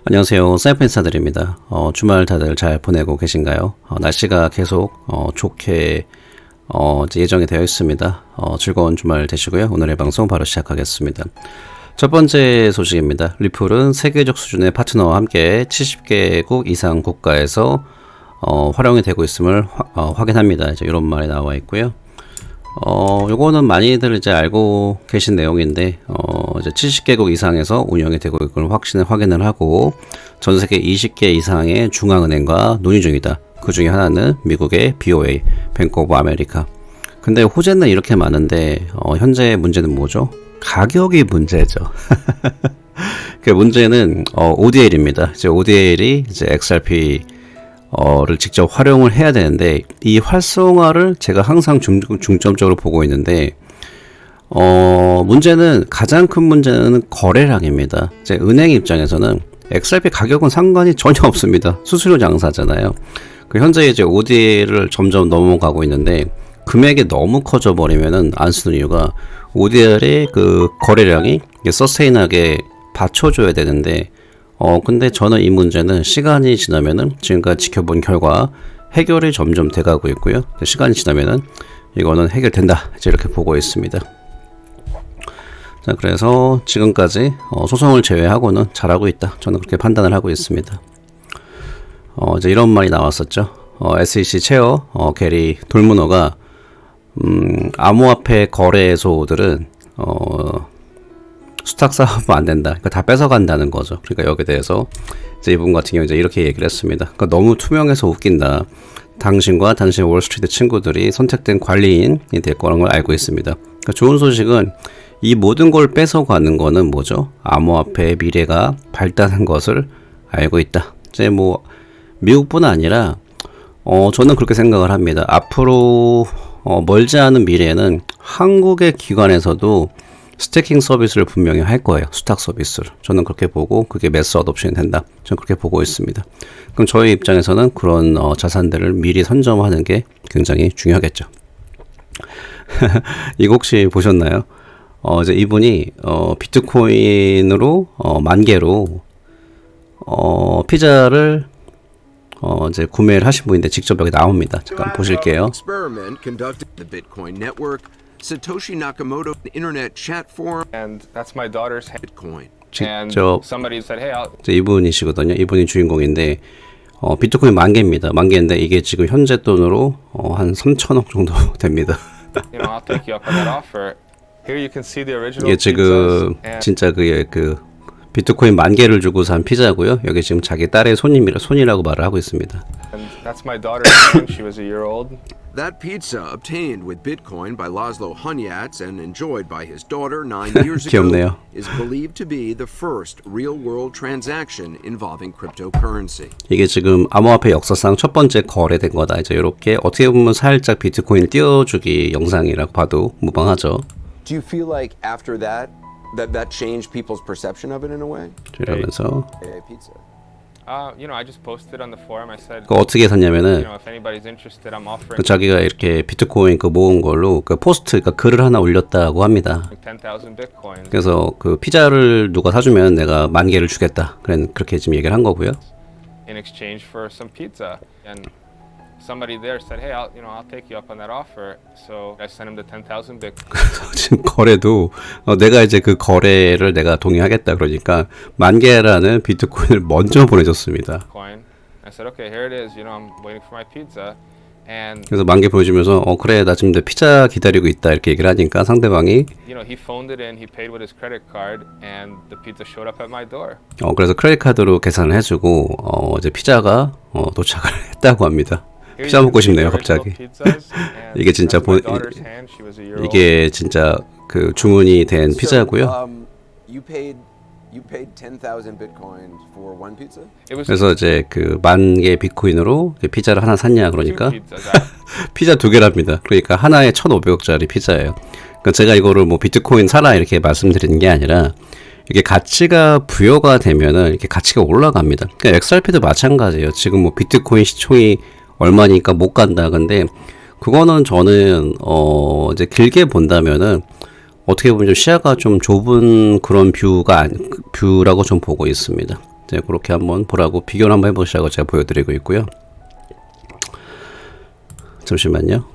안녕하세요. 사이퍼인사드립니다. 주말 다들 잘 보내고 계신가요? 날씨가 계속 좋게 이제 예정이 되어 있습니다. 즐거운 주말 되시고요. 오늘의 방송 바로 시작하겠습니다. 첫 번째 소식입니다. 리플은 세계적 수준의 파트너와 함께 70개국 이상 국가에서 활용이 되고 있음을 확인합니다. 이제 이런 말이 나와 있고요. 요거는 많이들 이제 알고 계신 내용인데, 이제 70개국 이상에서 운영이 되고 있걸 확인을 하고, 전 세계 20개 이상의 중앙은행과 논의 중이다. 그 중에 하나는 미국의 BOA, 뱅크 오브 아메리카. 근데 호재는 이렇게 많은데, 현재 문제는 뭐죠? 가격이 문제죠. 그 문제는, ODL입니다. 이제 ODL이 이제 XRP 를 직접 활용을 해야 되는데, 이 활성화를 제가 항상 중점적으로 보고 있는데, 문제는, 가장 큰 문제는 거래량입니다. 이제 은행 입장에서는 XRP 가격은 상관이 전혀 없습니다. 수수료 장사잖아요. 현재 이제 ODL을 점점 넘어가고 있는데, 금액이 너무 커져 버리면은 안 쓰는 이유가, ODL의 그 거래량이 서스테인하게 받쳐줘야 되는데, 근데 저는 이 문제는 시간이 지나면은 지금까지 지켜본 결과 해결이 점점 돼가고 있고요. 시간이 지나면은 이거는 해결된다. 이제 이렇게 보고 있습니다. 자, 그래서 지금까지 소송을 제외하고는 잘하고 있다. 저는 그렇게 판단을 하고 있습니다. 이제 이런 말이 나왔었죠. SEC 체어 게리 돌무너가 암호화폐 거래소들은 수탁 사업은 안 된다. 그러니까 다 뺏어간다는 거죠. 그러니까 여기에 대해서 이제 이분 같은 경우 이제 이렇게 얘기를 했습니다. 그러니까 너무 투명해서 웃긴다. 당신과 당신의 월스트리트 친구들이 선택된 관리인이 될 거라는 걸 알고 있습니다. 그러니까 좋은 소식은 이 모든 걸 뺏어가는 거는 뭐죠? 암호화폐의 미래가 밝다는 것을 알고 있다. 이제 뭐 미국뿐 아니라 저는 그렇게 생각을 합니다. 앞으로 멀지 않은 미래에는 한국의 기관에서도 스태킹 서비스를 분명히 할 거예요. 수탁 서비스를. 저는 그렇게 보고 그게 매스 어덥션이 된다. 저는 그렇게 보고 있습니다. 그럼 저희 입장에서는 그런 자산들을 미리 선점하는 게 굉장히 중요하겠죠. 이거 혹시 보셨나요? 이제 이분이 비트코인으로 10,000개로 피자를 이제 구매를 하신 분인데 직접 여기 나옵니다. 잠깐 보실게요. Satoshi Nakamoto internet chat forum and that's my daughter's Bitcoin. 직접 somebody said, "Hey, 이제 이분이시거든요. 이분이 주인공인데 비트코인 10,000개입니다. 10,000개인데 이게 지금 현재 돈으로 한 3,000억 정도 됩니다. you know, I'll take you up on that offer." Here you can see the original. 이게 지금 진짜 그 비트코인 10,000개를 주고 산 피자고요. 여기 지금 자기 딸의 손이라고 말을 하고 있습니다. And that's my daughter when she was a year old. That pizza obtained with Bitcoin by Laszlo Hunyats and enjoyed by his daughter 9 years ago 귀엽네요. is believed to be the first real-world transaction involving cryptocurrency. 이게 지금 암호화폐 역사상 첫 번째 거래된 거다. 이제 이렇게 어떻게 보면 살짝 비트코인 띄워주기 영상이라고 봐도 무방하죠. Do you feel like after that changed people's perception of it in a way? 이러면서 Pizza. You know, I just posted on the forum. I said, 어떻게 샀냐면은 you know, if anybody's interested, I'm offering 자기가 이렇게 비트코인 모은 걸로 포스트, 그러니까 글을 하나 올렸다고 합니다. 10,000 Bitcoin 그래서 그 피자를 누가 사주면 내가 10,000개를 주겠다. 그렇게 지금 얘기를 한 거고요. in exchange for some pizza. And somebody there said, "Hey, I'll take you up on that offer." So I sent him the 10,000 Bitcoin. 지금 거래도 내가 이제 그 거래를 내가 동의하겠다 그러니까 10,000개라는 비트코인을 먼저 보내줬습니다. I said, "Okay, here it is. You know, I'm waiting for my pizza." And 그래서 10,000개 보내주면서 그래 나 지금 내 피자 기다리고 있다 이렇게 얘기를 하니까 상대방이 you know, he phoned it in. He paid with his credit card, and the pizza showed up at my door. 그래서 크레딧 카드로 계산을 해주고 이제 피자가 도착을 했다고 합니다. 피자 먹고 싶네요 갑자기. 이게 진짜 이게 진짜 그 주문이 된 피자고요. You paid 10,000 Bitcoins for one pizza? 그래서 이제 그 10,000개 비트코인으로 피자를 하나 샀냐 그러니까 피자 2개랍니다. 그러니까 하나에 1,500억짜리 피자예요. 그러니까 제가 이거를 뭐 비트코인 사라 이렇게 말씀드리는 게 아니라 이게 가치가 부여가 되면은 이렇게 가치가 올라갑니다. 그러니까 XRP도 마찬가지예요. 지금 뭐 비트코인 시총이 얼마니까 못 간다. 근데 그거는 저는 이제 길게 본다면은 어떻게 보면 좀 시야가 좀 좁은 그런 뷰라고 좀 보고 있습니다. 네, 그렇게 한번 보라고 비교를 한번 해보시라고 제가 보여드리고 있고요. 잠시만요.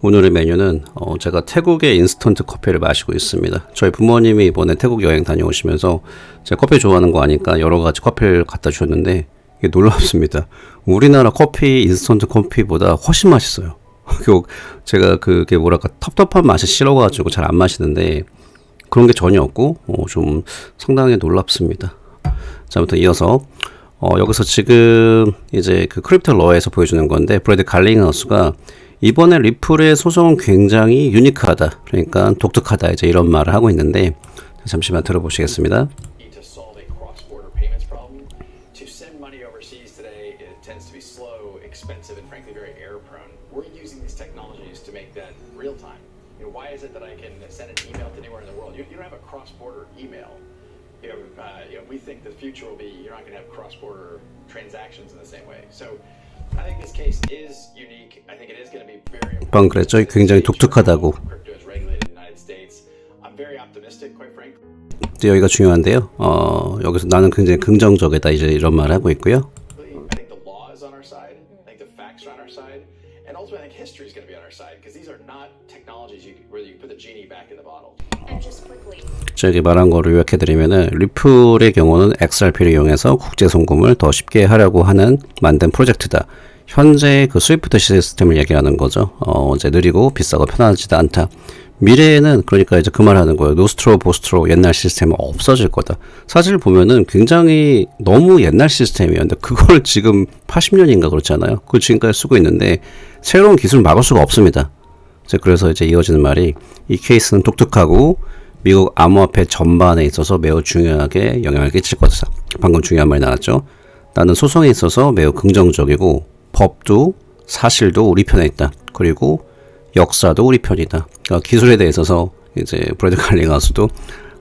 오늘의 메뉴는 제가 태국의 인스턴트 커피를 마시고 있습니다. 저희 부모님이 이번에 태국 여행 다녀오시면서 제가 커피 좋아하는 거 아니까 여러 가지 커피를 갖다 주셨는데 이게 놀랍습니다. 우리나라 커피 인스턴트 커피보다 훨씬 맛있어요. 제가 그게 뭐랄까 텁텁한 맛이 싫어가지고 잘 안 마시는데 그런 게 전혀 없고 좀 상당히 놀랍습니다. 자, 아무튼 이어서 여기서 지금 이제 그 크립토 러에서 보여주는 건데 브래드 갈링하우스가 이번에 리플의 소송은 굉장히 유니크하다, 그러니까 독특하다, 이제 이런 말을 하고 있는데 잠시만 들어보시겠습니다. To solve a cross-border payments problem. To send money overseas today, it tends to be slow, expensive, and frankly very error-prone. We're using these technologies to make that real-time. You know, why is it that I can send an email to anywhere in the world? You don't have a cross-border email. We think the future will be you're not going to have cross-border transactions in the same way. So I think this case is unique. I think it is going to be very important. 방금 그랬죠? 굉장히 독특하다고. Crypto is regulated in the United States. I'm very optimistic, quite frankly. 여기가 중요한데요. 여기서 나는 굉장히 긍정적이다, 이제 이런 말을 하고 있고요. I think the law is on our side. I think the facts are on our side, and ultimately, I think history is going to be on our side because these are not technologies where you put the genie back in the bottle. And just quickly. 저기 말한 거를 요약해드리면은 리플의 경우는 XRP를 이용해서 국제 송금을 더 쉽게 하려고 하는 만든 프로젝트다. 현재 그 스위프트 시스템을 얘기하는 거죠. 이제 느리고 비싸고 편하지도 않다. 미래에는 그러니까 이제 그 말하는 거예요. 노스트로 보스트로 옛날 시스템은 없어질 거다. 사실 보면은 굉장히 너무 옛날 시스템이었는데 그걸 지금 80년인가 그렇잖아요. 그걸 지금까지 쓰고 있는데 새로운 기술을 막을 수가 없습니다. 그래서 이제 이어지는 말이 이 케이스는 독특하고 미국 암호화폐 전반에 있어서 매우 중요하게 영향을 끼칠 것이다. 방금 중요한 말이 나왔죠. 나는 소송에 있어서 매우 긍정적이고 법도 사실도 우리 편에 있다. 그리고 역사도 우리 편이다. 그러니까 기술에 대해서 이제 브래드 갈링하우스도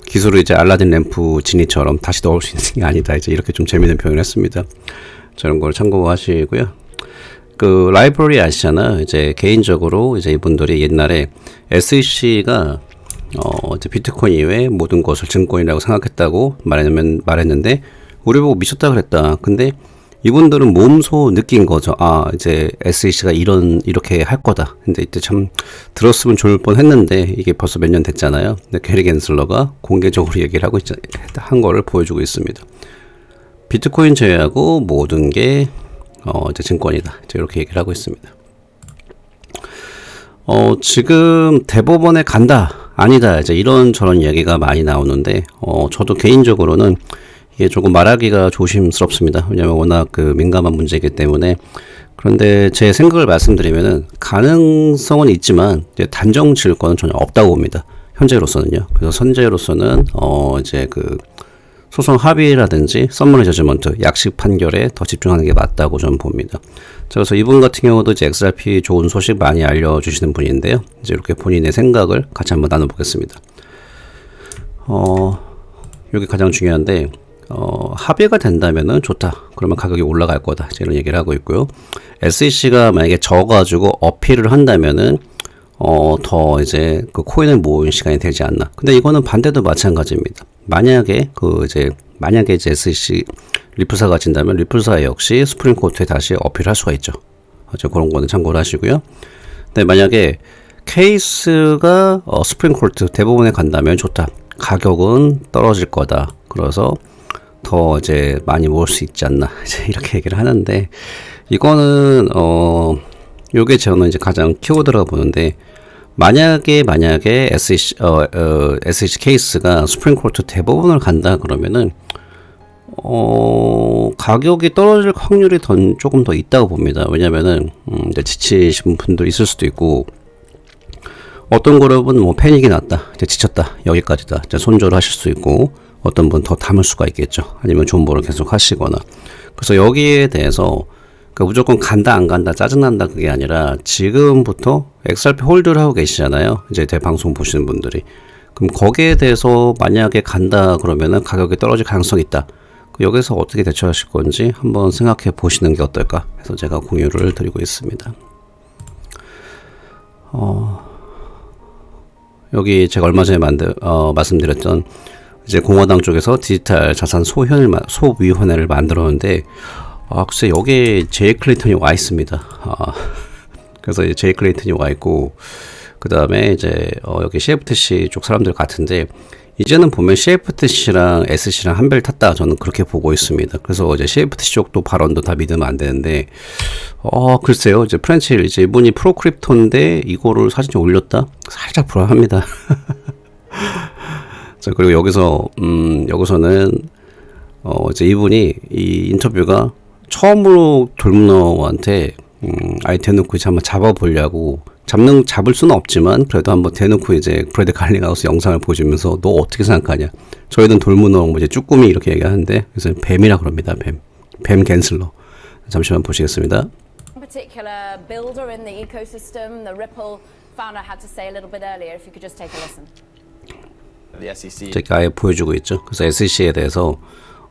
기술을 이제 알라딘 램프 지니처럼 다시 넣을 수 있는 게 아니다. 이제 이렇게 좀 재미있는 표현을 했습니다. 저런 걸 참고하시고요. 그 라이브러리 아시잖아요. 이제 개인적으로 이제 이분들이 옛날에 SEC가 이제 비트코인 이외에 모든 것을 증권이라고 생각했다고 말했는데 우리 보고 미쳤다 그랬다. 근데 이분들은 몸소 느낀 거죠. 아, 이제 SEC가 이렇게 할 거다. 근데 이때 참 들었으면 좋을 뻔 했는데 이게 벌써 몇 년 됐잖아요. 근데 게리 겐슬러가 공개적으로 얘기를 한 거를 보여주고 있습니다. 비트코인 제외하고 모든 게 이제 증권이다. 이제 이렇게 얘기를 하고 있습니다. 지금 대법원에 간다, 아니다, 이제 이런저런 이야기가 많이 나오는데, 저도 개인적으로는 이게 조금 말하기가 조심스럽습니다. 왜냐면 워낙 그 민감한 문제이기 때문에. 그런데 제 생각을 말씀드리면은 가능성은 있지만 이제 단정 지을 거는 전혀 없다고 봅니다. 현재로서는요. 그래서 현재로서는 이제 그 소송 합의라든지 서머리 저지먼트, 약식 판결에 더 집중하는 게 맞다고 저는 봅니다. 그래서 이분 같은 경우도 이제 XRP 좋은 소식 많이 알려주시는 분인데요. 이제 이렇게 본인의 생각을 같이 한번 나눠보겠습니다. 여기 가장 중요한데, 합의가 된다면은 좋다. 그러면 가격이 올라갈 거다. 이런 얘기를 하고 있고요. SEC가 만약에 져가지고 어필을 한다면은, 더 이제 그 코인을 모으는 시간이 되지 않나. 근데 이거는 반대도 마찬가지입니다. 만약에 이제 SEC 리플사가 진다면 리플사 역시 스프링 코트에 다시 어필할 수가 있죠. 그런 거는 참고를 하시고요. 근데 만약에 케이스가 스프링 코트 대부분에 간다면 좋다. 가격은 떨어질 거다. 그래서 더 이제 많이 모을 수 있지 않나. 이제 이렇게 얘기를 하는데 이거는 요게 저는 이제 가장 키워드라고 보는데 만약에 SEC 케이스가 스프링 코트 대부분을 간다 그러면은 가격이 떨어질 확률이 조금 더 있다고 봅니다. 왜냐면은 이제 지치신 분도 있을 수도 있고 어떤 그룹은 뭐 패닉이 났다, 이제 지쳤다, 여기까지다, 이제 손절을 하실 수 있고 어떤 분 더 담을 수가 있겠죠. 아니면 존버를 계속 하시거나. 그래서 여기에 대해서 그러니까 무조건 간다 안 간다 짜증난다 그게 아니라 지금부터 XRP 홀드를 하고 계시잖아요. 이제 제 방송 보시는 분들이. 그럼 거기에 대해서 만약에 간다 그러면은 가격이 떨어질 가능성이 있다. 여기서 어떻게 대처하실 건지 한번 생각해 보시는 게 어떨까 해서 제가 공유를 드리고 있습니다. 여기 제가 얼마 전에 말씀드렸던 이제 공화당 쪽에서 디지털 자산 소위원회를 만들었는데, 글쎄 여기에 제이 클린턴이 와 있습니다. 그래서 이제 제이 클린턴이 와 있고, 그 다음에 이제 여기 CFTC 쪽 사람들 같은데, 이제는 보면 CFTC랑 SC랑 한 배 탔다, 저는 그렇게 보고 있습니다. 그래서 이제 CFTC 쪽도 발언도 다 믿으면 안 되는데, 글쎄요, 이제 프렌치 이제 이분이 프로크립토인데 이거를 사진에 올렸다? 살짝 불안합니다. 자, 그리고 여기서는 이제 이분이 이 인터뷰가 처음으로 돌문어한테 아예 대놓고 이제 한번 잡아보려고, 잡을 수는 없지만 그래도 한번 대놓고 이제 브래드 갈링하우스 영상을 보시면서 너 어떻게 생각하냐, 저희는 돌문어 뭐 이제 쭈꾸미 이렇게 얘기하는데, 그래서 뱀이라 그럽니다. 뱀 갠슬러. 잠시만 보시겠습니다. Particular builder in the ecosystem, the Ripple founder had to say a little bit earlier. If you could just take a listen. The SEC. 제가 아예 보여주고 있죠. 그래서 SEC에 대해서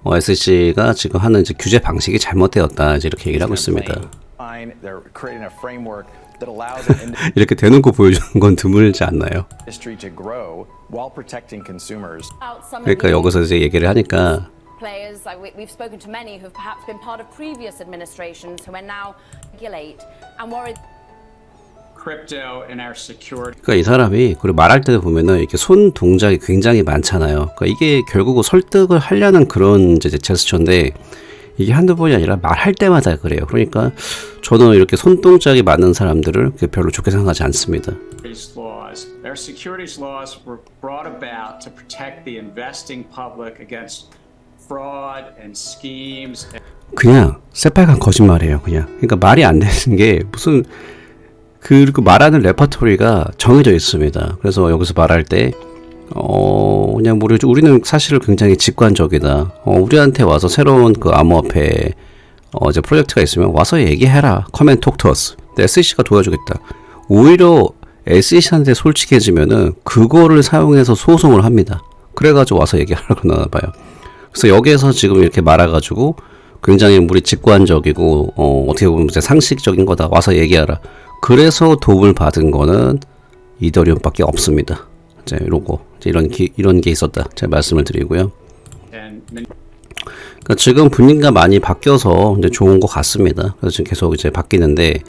SEC가 지금 하는 이제 규제 방식이 잘못되었다, 이제 이렇게 얘기를 하고 있습니다. They're creating a framework that allows an 이렇게 대놓고 보여주는 건 드물지 않나요? industry to grow while protecting consumers. 그러니까 여기서 이제 얘기를 하니까 Players, like we've spoken to many who've perhaps been part of previous administrations who are now regulate and worried. Crypto and our security. 그러니까 이 사람이 그리고 말할 때 보면은 이렇게 손 동작이 굉장히 많잖아요. 그러니까 이게 결국은 설득을 하려는 그런 이제 제스처인데, 이게 한두 번이 아니라 말할 때마다 그래요. 그러니까 저는 이렇게 손 동작이 많은 사람들을 별로 좋게 생각하지 않습니다. Laws. Our securities laws were brought about to protect the investing public against fraud and schemes. 그냥 새빨간 거짓말이에요. 그러니까 말이 안 되는 게 무슨, 그리고 말하는 레퍼토리가 정해져 있습니다. 그래서 여기서 말할 때 그냥 우리는 사실 굉장히 직관적이다. 우리한테 와서 새로운 그 암호화폐 이제 프로젝트가 있으면 와서 얘기해라. Come and talk to us. 근데 SEC가 도와주겠다. 오히려 SEC한테 솔직해지면은 그거를 사용해서 소송을 합니다. 그래가지고 와서 얘기하라고 그러나 봐요. 그래서 여기에서 지금 이렇게 말아가지고 굉장히 우리 직관적이고 어떻게 보면 이제 상식적인 거다, 와서 얘기하라. 그래서 도움을 받은 거는 이더리움밖에 없습니다. 이제 이런 게 있었다, 제가 말씀을 드리고요. 그러니까 지금 분위기가 많이 바뀌어서 이제 좋은 것 같습니다. 그래서 지금 계속 이제 바뀌는데,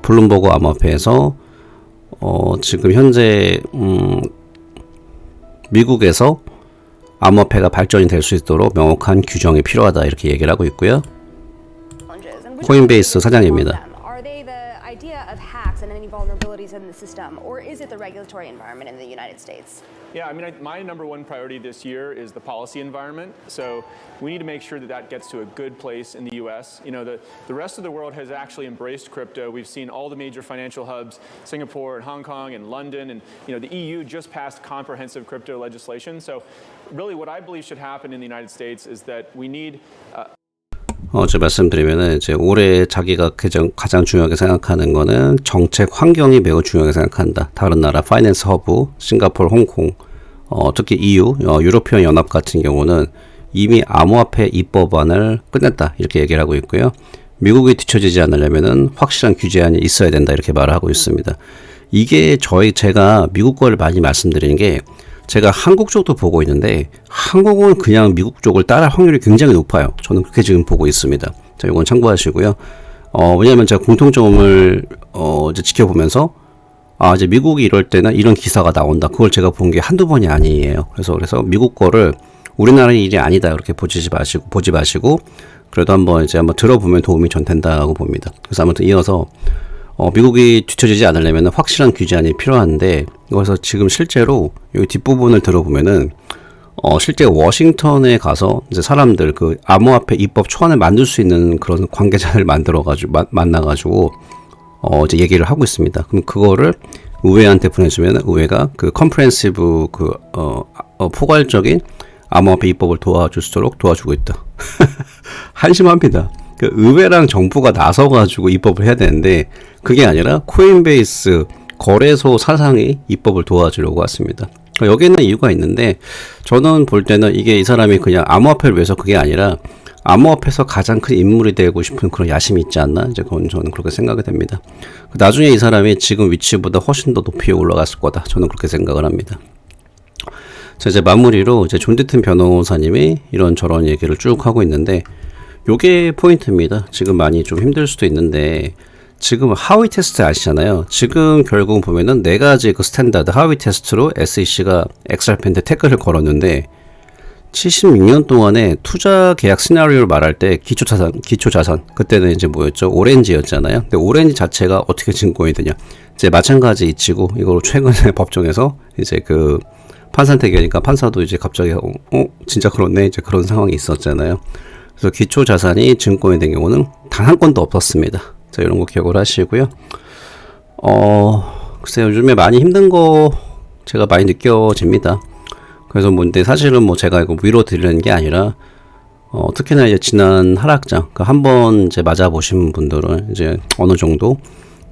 블룸버그 암호화폐에서 지금 현재 미국에서 암호화폐가 발전이 될 수 있도록 명확한 규정이 필요하다, 이렇게 얘기를 하고 있고요. 코인베이스 사장입니다. Are they the idea of hacks and any vulnerabilities in the system, or is it the regulatory environment in the United States? Yeah, I mean, my number one priority this year is the policy environment. So we need to make sure that that gets to a good place in the U.S. You know, the rest of the world has actually embraced crypto. We've seen all the major financial hubs, Singapore and Hong Kong and London, and the EU just passed comprehensive crypto legislation. So really, what I believe should happen in the United States is that we need. 제가 말씀드리면은 이제 올해 자기가 가장 중요하게 생각하는 거는 정책 환경이 매우 중요하게 생각한다. 다른 나라 파이낸스 허브, 싱가포르, 홍콩, 특히 EU, 유로피언 연합 같은 경우는 이미 암호화폐 입법안을 끝냈다, 이렇게 얘기를 하고 있고요. 미국이 뒤처지지 않으려면은 확실한 규제안이 있어야 된다, 이렇게 말을 하고 있습니다. 이게 제가 미국 거를 많이 말씀드리는 게, 제가 한국 쪽도 보고 있는데 한국은 그냥 미국 쪽을 따라할 확률이 굉장히 높아요. 저는 그렇게 지금 보고 있습니다. 자, 이건 참고하시고요. 왜냐하면 제가 공통점을 이제 지켜보면서 이제 미국이 이럴 때는 이런 기사가 나온다. 그걸 제가 본 게 한두 번이 아니에요. 그래서 미국 거를 우리나라의 일이 아니다, 이렇게 보지 마시고 그래도 한번 들어보면 도움이 전 된다고 봅니다. 그래서 아무튼 이어서 미국이 뒤처지지 않으려면 확실한 규제안이 필요한데, 그래서 지금 실제로 여기 뒷부분을 들어보면은 실제 워싱턴에 가서 이제 사람들 그 암호화폐 입법 초안을 만들 수 있는 그런 관계자를 만나가지고 이제 얘기를 하고 있습니다. 그럼 그거를 의회한테 보내주면 의회가 그 컴프레hensive 포괄적인 암호화폐 입법을 도와줄 수 있도록 도와주고 있다. 한심합니다. 그 의회랑 정부가 나서가지고 입법을 해야 되는데 그게 아니라 코인베이스 거래소 사상이 입법을 도와주려고 왔습니다. 여기에는 이유가 있는데, 저는 볼 때는 이게 이 사람이 그냥 암호화폐를 위해서 그게 아니라 암호화폐에서 가장 큰 인물이 되고 싶은 그런 야심이 있지 않나, 이제 그건 저는 그렇게 생각이 됩니다. 나중에 이 사람이 지금 위치보다 훨씬 더 높이 올라갔을 거다, 저는 그렇게 생각을 합니다. 자, 이제 마무리로 이제 존 디튼 변호사님이 이런저런 얘기를 쭉 하고 있는데, 요게 포인트입니다. 지금 많이 좀 힘들 수도 있는데, 지금 하위 테스트 아시잖아요. 지금 결국 보면은 4가지 그 스탠다드 하위 테스트로 SEC가 XRP한테 태클을 걸었는데, 76년 동안에 투자 계약 시나리오를 말할 때 기초자산, 그때는 이제 뭐였죠? 오렌지였잖아요. 근데 오렌지 자체가 어떻게 증권이 되냐? 이제 마찬가지 이치고, 이걸 최근에 법정에서 이제 그 판사 대결이니까 판사도 이제 갑자기 진짜 그렇네, 이제 그런 상황이 있었잖아요. 그래서 기초자산이 증권이 된 경우는 단 한 건도 없었습니다. 자, 이런 거 기억을 하시고요. 글쎄요, 요즘에 많이 힘든 거 제가 많이 느껴집니다. 그래서 근데 사실은 제가 이거 위로 드리는 게 아니라, 특히나 이제 지난 하락장, 한번 이제 맞아보신 분들은 이제 어느 정도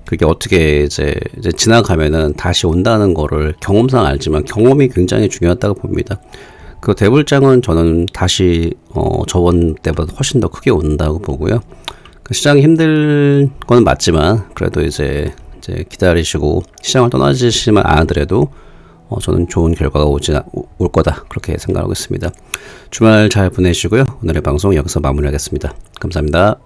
그게 어떻게 이제 지나가면은 다시 온다는 거를 경험상 알지만 경험이 굉장히 중요하다고 봅니다. 그 대불장은 저는 다시, 저번 때보다 훨씬 더 크게 온다고 보고요. 시장이 힘들 건 맞지만, 그래도 이제 기다리시고 시장을 떠나시지만 않으더라도, 저는 좋은 결과가 올 거다, 그렇게 생각하고 있습니다. 주말 잘 보내시고요. 오늘의 방송 여기서 마무리하겠습니다. 감사합니다.